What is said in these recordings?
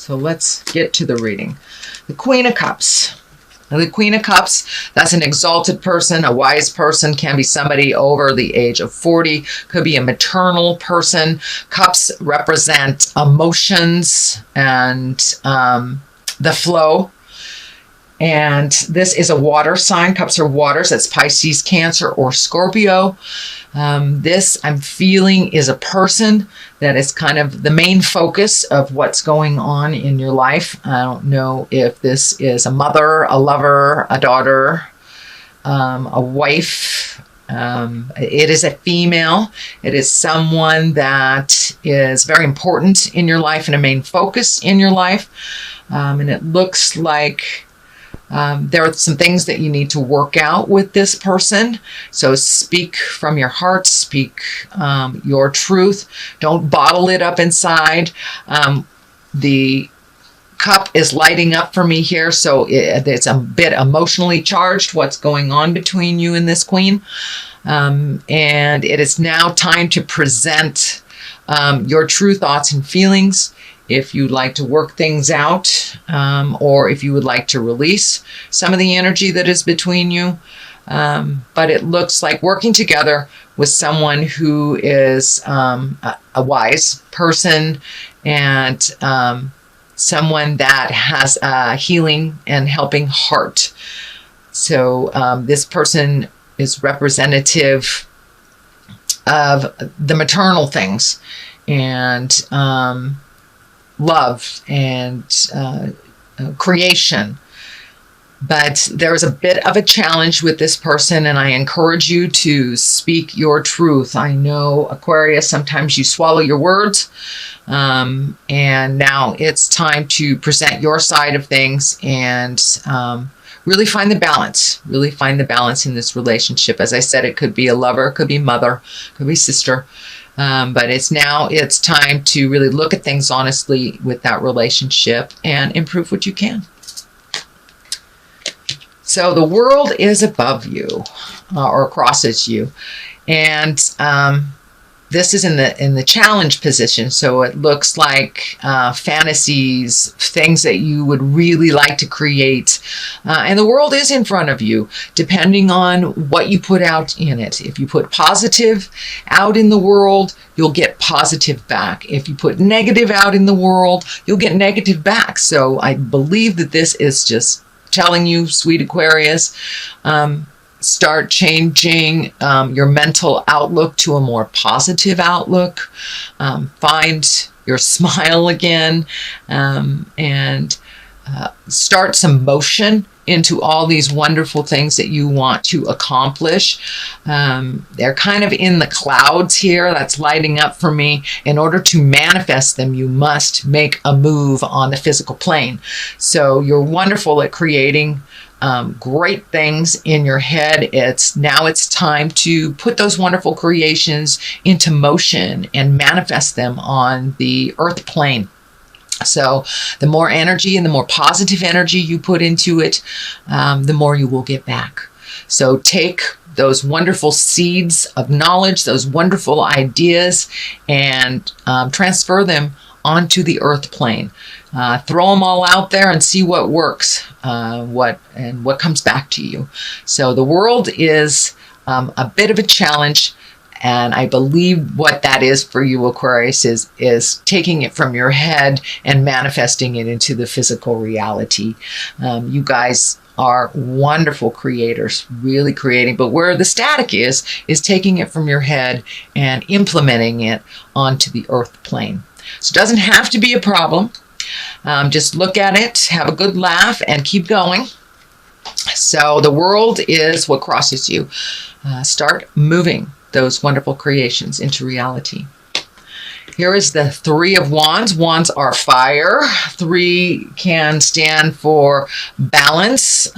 So let's get to the reading. The Queen of Cups. Now, the Queen of Cups, that's an exalted person, a wise person, can be somebody over the age of 40, could be a maternal person. Cups represent emotions and the flow. And this is a water sign. Cups are waters. That's Pisces, Cancer, or Scorpio. This, I'm feeling, is a person that is kind of the main focus of what's going on in your life. I don't know if this is a mother, a lover, a daughter, a wife. It is a female. It is someone that is very important in your life and a main focus in your life. And it looks like there are some things that you need to work out with this person. So speak from your heart, speak your truth. Don't bottle it up inside. The cup is lighting up for me here, so it's a bit emotionally charged, what's going on between you and this queen. And it is now time to present your true thoughts and feelings. If you'd like to work things out, or if you would like to release some of the energy that is between you. But it looks like working together with someone who is a wise person and someone that has a healing and helping heart. So this person is representative of the maternal things and love and creation. But there's a bit of a challenge with this person, and I encourage you to speak your truth. I know, Aquarius, sometimes you swallow your words, and now it's time to present your side of things and really find the balance. Really find the balance in this relationship. As I said, it could be a lover, it could be mother, it could be sister. But it's time to really look at things honestly with that relationship and improve what you can. So the world is above you or crosses you. And this is in the challenge position. So it looks like fantasies, things that you would really like to create. And the world is in front of you, depending on what you put out in it. If you put positive out in the world, you'll get positive back. If you put negative out in the world, you'll get negative back. So I believe that this is just telling you, sweet Aquarius, start changing your mental outlook to a more positive outlook. Find your smile again, and start some motion into all these wonderful things that you want to accomplish. They're kind of in the clouds here. That's lighting up for me. In order to manifest them, you must make a move on the physical plane. So you're wonderful at creating great things in your head. Now it's time to put those wonderful creations into motion and manifest them on the earth plane. So the more energy and the more positive energy you put into it, the more you will get back. So take those wonderful seeds of knowledge, those wonderful ideas, and transfer them onto the earth plane. Throw them all out there and see what works, what comes back to you. So the world is a bit of a challenge. And I believe what that is for you, Aquarius, is taking it from your head and manifesting it into the physical reality. You guys are wonderful creators, really creating. But where the static is taking it from your head and implementing it onto the earth plane. So it doesn't have to be a problem. Just look at it, have a good laugh, and keep going. So the world is what crosses you. Start moving those wonderful creations into reality. Here is the Three of Wands. Wands are fire. 3 can stand for balance,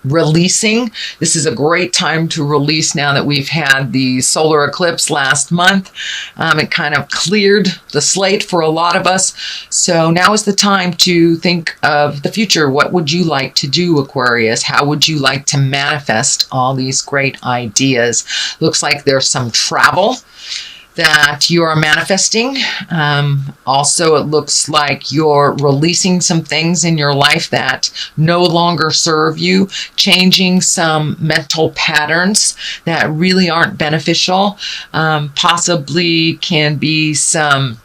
releasing. This is a great time to release now that we've had the solar eclipse last month. It kind of cleared the slate for a lot of us. So now is the time to think of the future. What would you like to do, Aquarius? How would you like to manifest all these great ideas? Looks like there's some travel that you are manifesting. Also, it looks like you're releasing some things in your life that no longer serve you, changing some mental patterns that really aren't beneficial, possibly can be some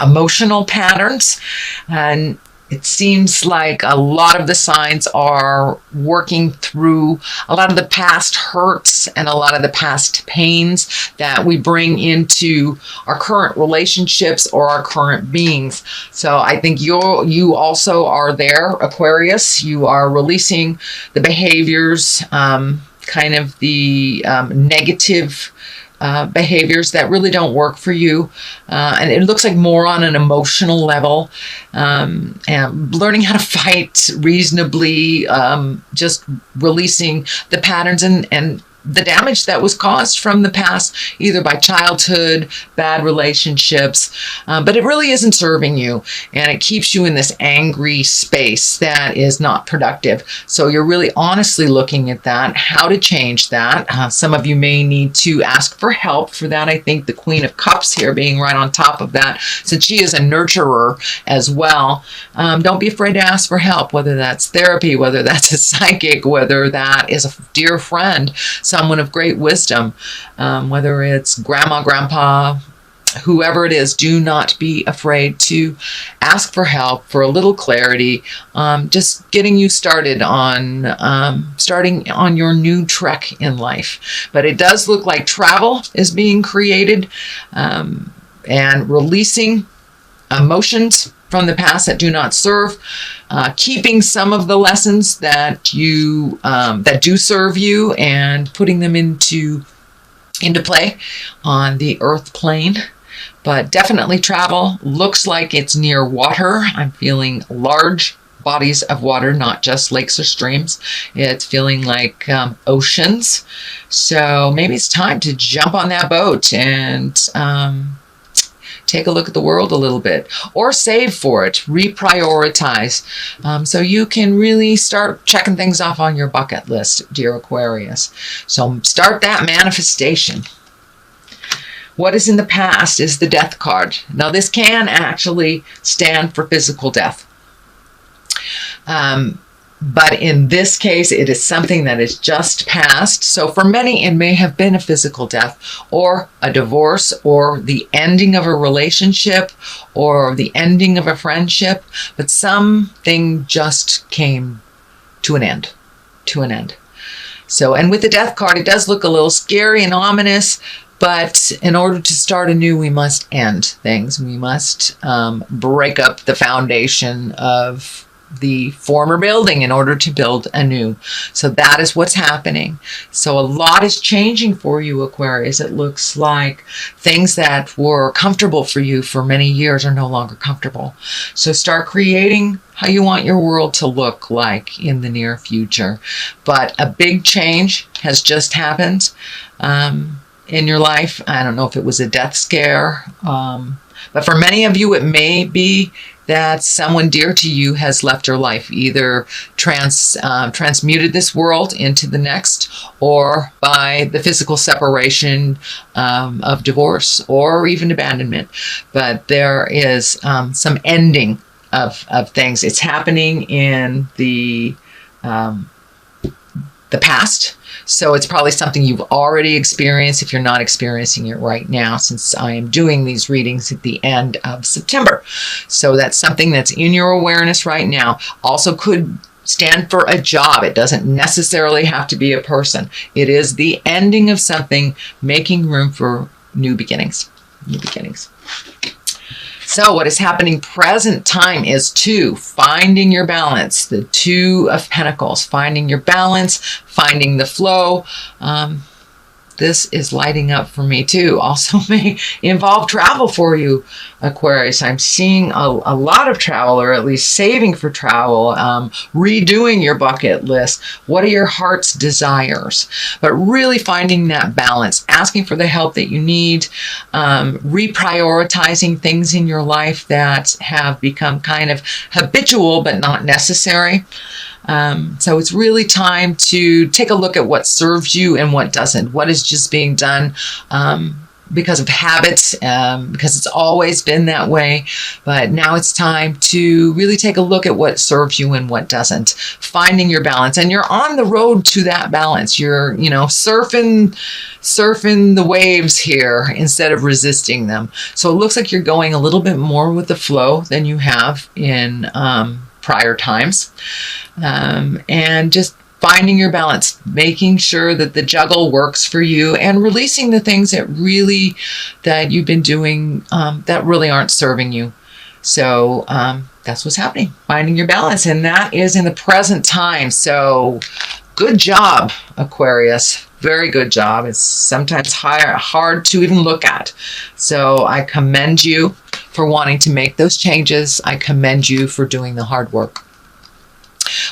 emotional patterns. And it seems like a lot of the signs are working through a lot of the past hurts and a lot of the past pains that we bring into our current relationships or our current beings. So I think you also are there, Aquarius. You are releasing the behaviors, kind of the negative behaviors that really don't work for you. And it looks like more on an emotional level, and learning how to fight reasonably, just releasing the patterns and the damage that was caused from the past, either by childhood, bad relationships, but it really isn't serving you, and it keeps you in this angry space that is not productive. So you're really honestly looking at that, how to change that. Some of you may need to ask for help for that. I think the Queen of Cups here being right on top of that, since she is a nurturer as well. Don't be afraid to ask for help, whether that's therapy, whether that's a psychic, whether that is a dear friend, someone of great wisdom, whether it's grandma, grandpa, whoever it is. Do not be afraid to ask for help, for a little clarity, just getting you started on starting on your new trek in life. But it does look like travel is being created, and releasing emotions from the past that do not serve, keeping some of the lessons that you that do serve you and putting them into play on the earth plane. But definitely travel. Looks like it's near water. I'm feeling large bodies of water, not just lakes or streams. It's feeling like oceans. So maybe it's time to jump on that boat and take a look at the world a little bit, or save for it, reprioritize, so you can really start checking things off on your bucket list, dear Aquarius. So start that manifestation. What is in the past is the Death card. Now this can actually stand for physical death. But in this case, it is something that is just past. So for many, it may have been a physical death, or a divorce, or the ending of a relationship, or the ending of a friendship. But something just came to an end. So, and with the Death card, it does look a little scary and ominous. But in order to start anew, we must end things. We must break up the foundation of the former building in order to build anew. So that is what's happening. So a lot is changing for you, Aquarius. It looks like things that were comfortable for you for many years are no longer comfortable. So start creating how you want your world to look like in the near future. But a big change has just happened in your life. I don't know if it was a death scare, but for many of you, it may be that someone dear to you has left your life, either transmuted this world into the next, or by the physical separation of divorce or even abandonment. But there is some ending of things. It's happening in the past. So it's probably something you've already experienced if you're not experiencing it right now, since I am doing these readings at the end of September. So that's something that's in your awareness right now. Also could stand for a job. It doesn't necessarily have to be a person. It is the ending of something, making room for new beginnings. So what is happening present time is 2, finding your balance, the 2 of Pentacles, finding your balance, finding the flow. This is lighting up for me too. Also may involve travel for you, Aquarius. I'm seeing a lot of travel, or at least saving for travel, redoing your bucket list. What are your heart's desires? But really finding that balance, asking for the help that you need, reprioritizing things in your life that have become kind of habitual but not necessary. So it's really time to take a look at what serves you and what doesn't. What is just being done because of habits, because it's always been that way. But now it's time to really take a look at what serves you and what doesn't. Finding your balance, and you're on the road to that balance. You're, surfing the waves here instead of resisting them. So it looks like you're going a little bit more with the flow than you have in prior times, and just finding your balance, making sure that the juggle works for you, and releasing the things that you've been doing that really aren't serving you. So that's what's happening, finding your balance, and that is in the present time. So good job, Aquarius. Very good job. It's sometimes hard to even look at. So I commend you for wanting to make those changes. I commend you for doing the hard work.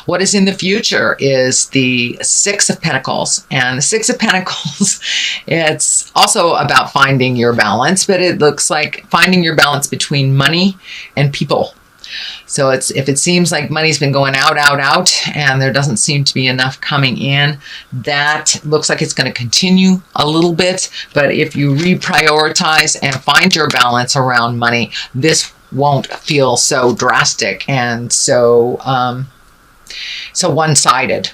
What is in the future is the Six of Pentacles. And the Six of Pentacles, it's also about finding your balance, but it looks like finding your balance between money and people. So if it seems like money's been going out, and there doesn't seem to be enough coming in, that looks like it's going to continue a little bit. But if you reprioritize and find your balance around money, this won't feel so drastic and so one-sided.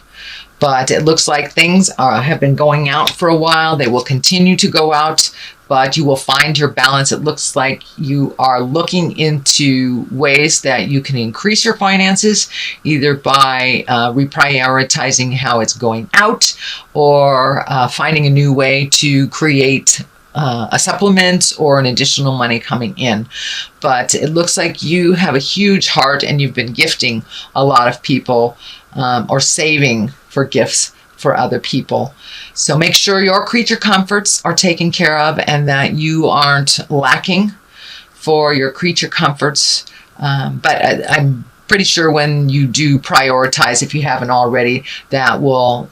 But it looks like things have been going out for a while. They will continue to go out, but you will find your balance. It looks like you are looking into ways that you can increase your finances, either by reprioritizing how it's going out, or finding a new way to create a supplement or an additional money coming in. But it looks like you have a huge heart, and you've been gifting a lot of people, or saving for gifts for other people. So make sure your creature comforts are taken care of, and that you aren't lacking for your creature comforts. But I'm pretty sure when you do prioritize, if you haven't already, that will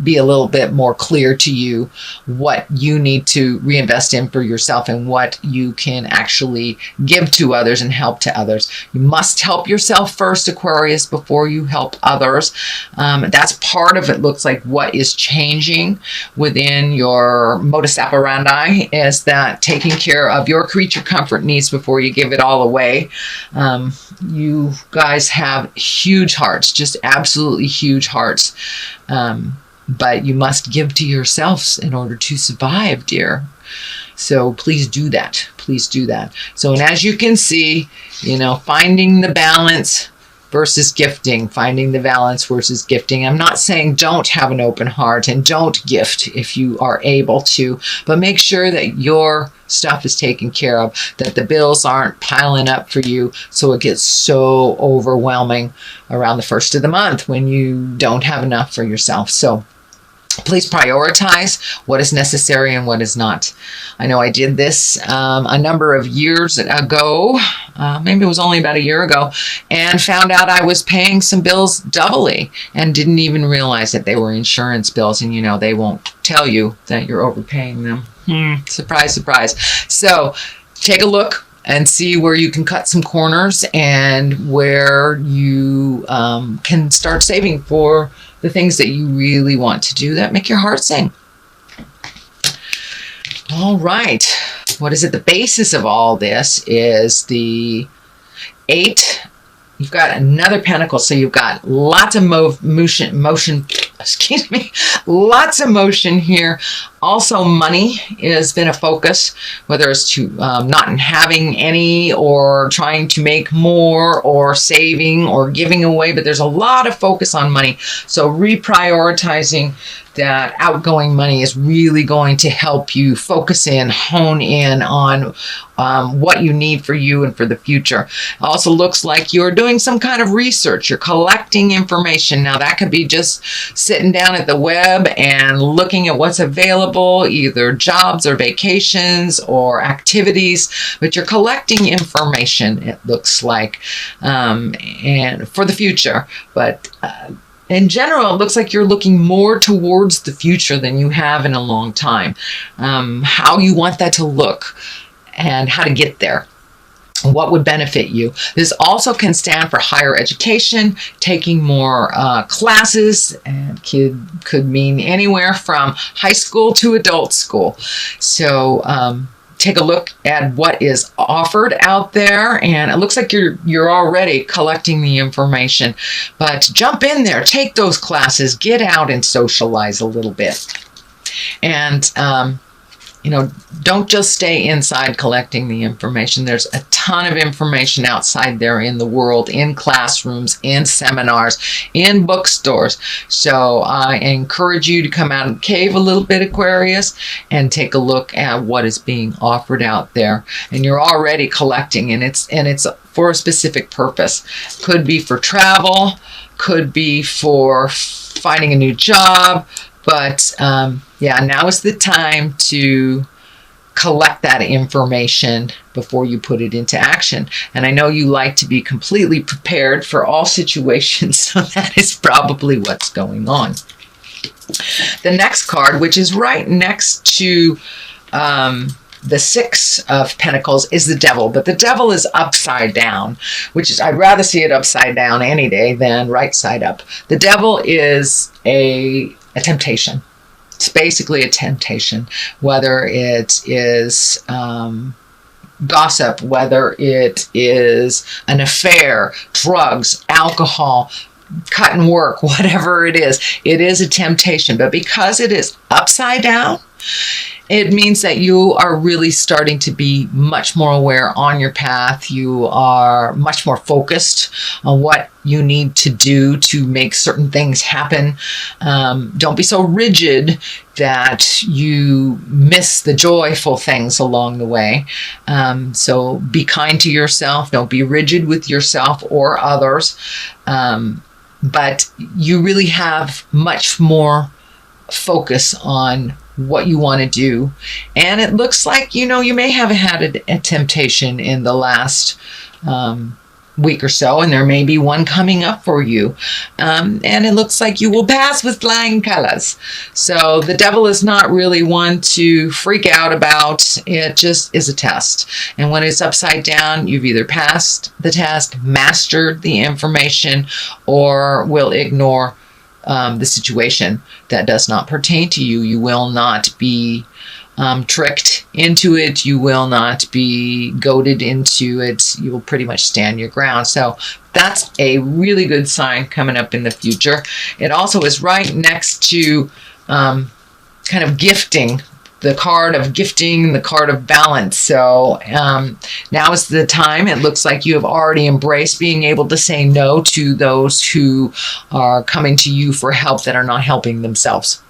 be a little bit more clear to you what you need to reinvest in for yourself, and what you can actually give to others and help to others. You must help yourself first, Aquarius, before you help others. That's part of it. Looks like what is changing within your modus operandi is that taking care of your creature comfort needs before you give it all away. You guys have huge hearts, just absolutely huge hearts. But you must give to yourselves in order to survive, dear. So please do that. Please do that. So, and as you can see, finding the balance versus gifting, finding the balance versus gifting. I'm not saying don't have an open heart and don't gift if you are able to, but make sure that your stuff is taken care of, that the bills aren't piling up for you so it gets so overwhelming around the first of the month when you don't have enough for yourself. So please prioritize what is necessary and what is not. I know I did this a number of years ago, maybe it was only about a year ago, and found out I was paying some bills doubly and didn't even realize that they were insurance bills. And they won't tell you that you're overpaying them. Surprise, surprise. So take a look and see where you can cut some corners, and where you can start saving for the things that you really want to do that make your heart sing. All right. What is it? The basis of all this is the 8. You've got another pentacle, so you've got lots of motion, excuse me, lots of motion here. Also, money has been a focus, whether it's to not having any, or trying to make more, or saving, or giving away, but there's a lot of focus on money. So reprioritizing that outgoing money is really going to help you focus in, hone in on what you need for you and for the future. It also looks like you're doing some kind of research. You're collecting information. Now that could be just sitting down at the web and looking at what's available, either jobs or vacations or activities, but you're collecting information, it looks like, and for the future. But in general, it looks like you're looking more towards the future than you have in a long time. How you want that to look and how to get there. What would benefit you? This also can stand for higher education, taking more classes, and could mean anywhere from high school to adult school. So take a look at what is offered out there, and it looks like you're already collecting the information. But jump in there, take those classes, get out and socialize a little bit. And don't just stay inside collecting the information. There's a ton of information outside there in the world, in classrooms, in seminars, in bookstores. So I encourage you to come out and cave a little bit, Aquarius, and take a look at what is being offered out there. And you're already collecting, and it's for a specific purpose. Could be for travel, could be for finding a new job. But yeah, now is the time to collect that information before you put it into action. And I know you like to be completely prepared for all situations, so that is probably what's going on. The next card, which is right next to the Six of Pentacles, is the Devil. But the Devil is upside down, which is, I'd rather see it upside down any day than right side up. The Devil is a temptation. It's basically a temptation, whether it is gossip, whether it is an affair, drugs, alcohol, cut and work, whatever it is a temptation. But because it is upside down, it means that you are really starting to be much more aware on your path. You are much more focused on what you need to do to make certain things happen. Don't be so rigid that you miss the joyful things along the way. So be kind to yourself. Don't be rigid with yourself or others. But you really have much more focus on what you want to do. And it looks like, you may have had a temptation in the last week or so, and there may be one coming up for you. And it looks like you will pass with flying colors. So the Devil is not really one to freak out about. It just is a test. And when it's upside down, you've either passed the test, mastered the information, or will ignore the situation that does not pertain to you. You will not be tricked into it. You will not be goaded into it. You will pretty much stand your ground. So that's a really good sign coming up in the future. It also is right next to kind of gifting, the card of gifting, the card of balance. So now is the time. It looks like you have already embraced being able to say no to those who are coming to you for help that are not helping themselves.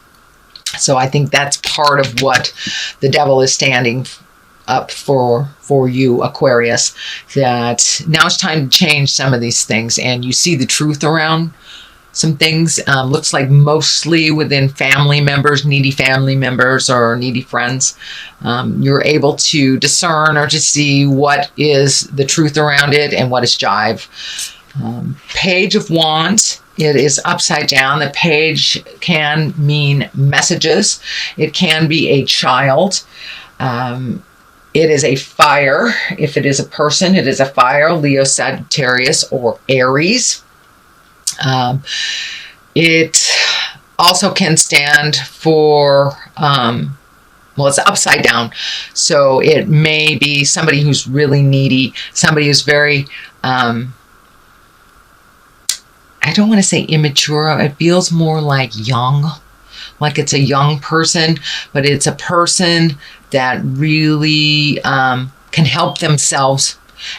So I think that's part of what the Devil is standing up for you, Aquarius, that now it's time to change some of these things, and you see the truth around some things. Looks like mostly within family members, needy family members or needy friends. You're able to discern or to see what is the truth around it and what is jive. Page of Wands. It is upside down. The page can mean messages. It can be a child. It is a fire. If it is a person, it is a fire. Leo, Sagittarius, or Aries. It also can stand for, it's upside down. So it may be somebody who's really needy, somebody who's very, I don't want to say immature. It feels more like young, like it's a young person, but it's a person that really can help themselves.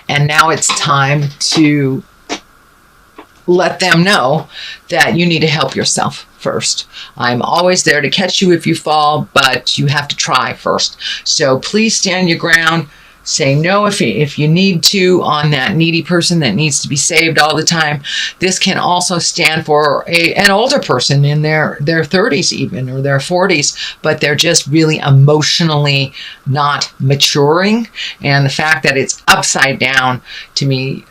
And now it's time to let them know that you need to help yourself first. I'm always there to catch you if you fall, but you have to try first. So please stand your ground. Say no if you need to on that needy person that needs to be saved all the time. This can also stand for an older person in their 30s even, or their 40s, but they're just really emotionally not maturing. And the fact that it's upside down, to me,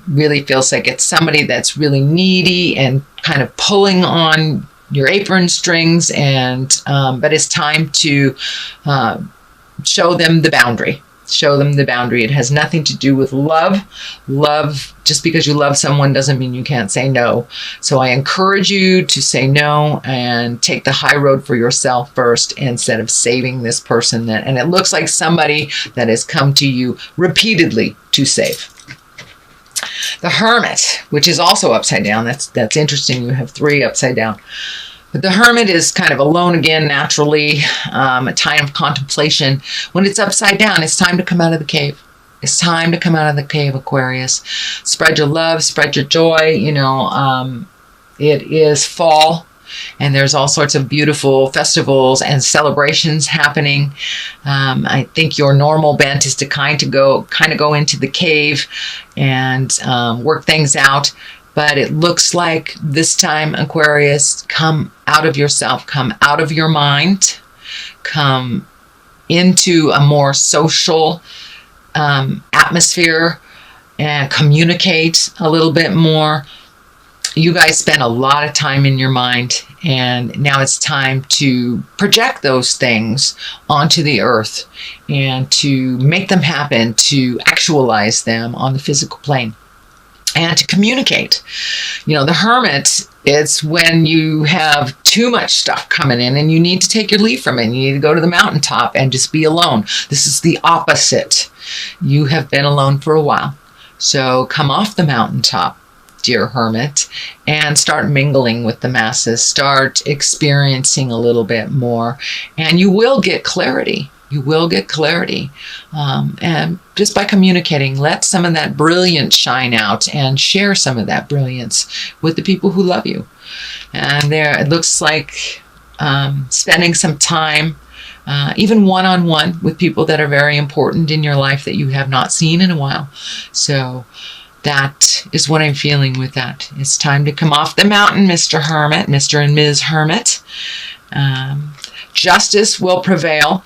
really feels like it's somebody that's really needy and kind of pulling on your apron strings. And but it's time to show them the boundary. Show them the boundary. It has nothing to do with love. Love, just because you love someone doesn't mean you can't say no. So I encourage you to say no and take the high road for yourself first instead of saving this person and it looks like somebody that has come to you repeatedly to save. The Hermit, which is also upside down. That's interesting. You have 3 upside down. But the Hermit is kind of alone again, naturally, a time of contemplation. When it's upside down, it's time to come out of the cave. It's time to come out of the cave, Aquarius. Spread your love, spread your joy. It is fall, and there's all sorts of beautiful festivals and celebrations happening. I think your normal bent is to kind of go into the cave and work things out. But it looks like this time, Aquarius, come out of yourself, come out of your mind, come into a more social atmosphere and communicate a little bit more. You guys spend a lot of time in your mind, and now it's time to project those things onto the earth and to make them happen, to actualize them on the physical plane. And to communicate. The Hermit, it's when you have too much stuff coming in and you need to take your leave from it. You need to go to the mountaintop and just be alone. This is the opposite. You have been alone for a while. So come off the mountaintop, dear Hermit, and start mingling with the masses. Start experiencing a little bit more. And you will get clarity. You will get clarity. And just by communicating, let some of that brilliance shine out and share some of that brilliance with the people who love you. And it looks like spending some time, even one-on-one with people that are very important in your life that you have not seen in a while. So that is what I'm feeling with that. It's time to come off the mountain, Mr. Hermit, Mr. and Ms. Hermit. Justice will prevail.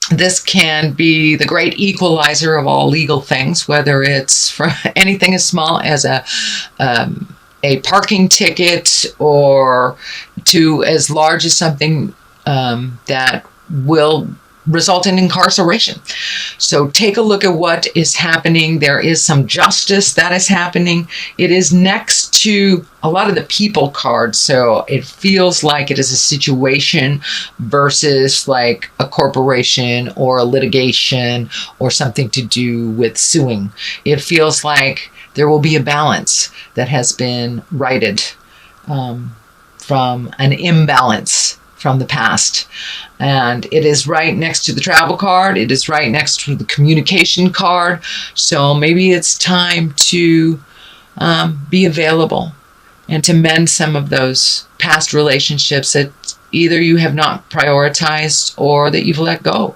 This can be the great equalizer of all legal things, whether it's for anything as small as a parking ticket or to as large as something that will result in incarceration. So take a look at what is happening. There is some justice that is happening. It is next to a lot of the people cards. So it feels like it is a situation versus like a corporation or a litigation or something to do with suing. It feels like there will be a balance that has been righted from an imbalance from the past. And it is right next to the travel card. It is right next to the communication card. So maybe it's time to be available and to mend some of those past relationships that either you have not prioritized or that you've let go.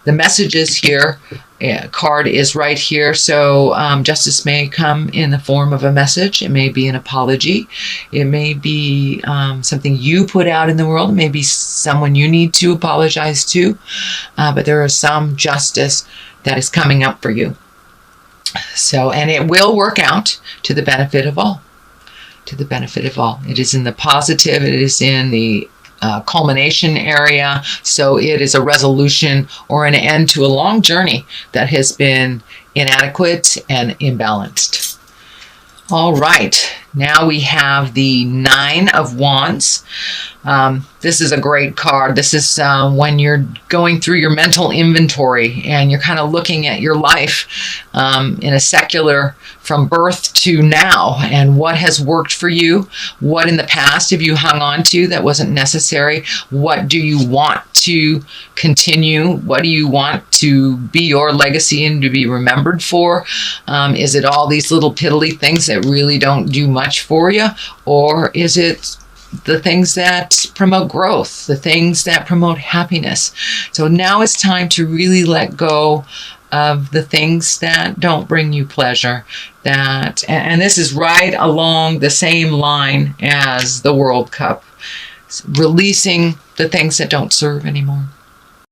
The messages here, card is right here. So justice may come in the form of a message. It may be an apology. It may be something you put out in the world. It may be someone you need to apologize to. But there is some justice that is coming up for you. So, and it will work out to the benefit of all. To the benefit of all. It is in the positive. It is in the culmination area. So it is a resolution or an end to a long journey that has been inadequate and imbalanced. All right. Now we have the 9 of Wands. This is a great card. This is when you're going through your mental inventory and you're kind of looking at your life in a secular from birth to now and what has worked for you, what in the past have you hung on to that wasn't necessary, what do you want to continue, what do you want to be your legacy and to be remembered for? Is it all these little piddly things that really don't do much for you, or is it the things that promote growth, the things that promote happiness? So now it's time to really let go of the things that don't bring you pleasure. And this is right along the same line as the World Cup, releasing the things that don't serve anymore.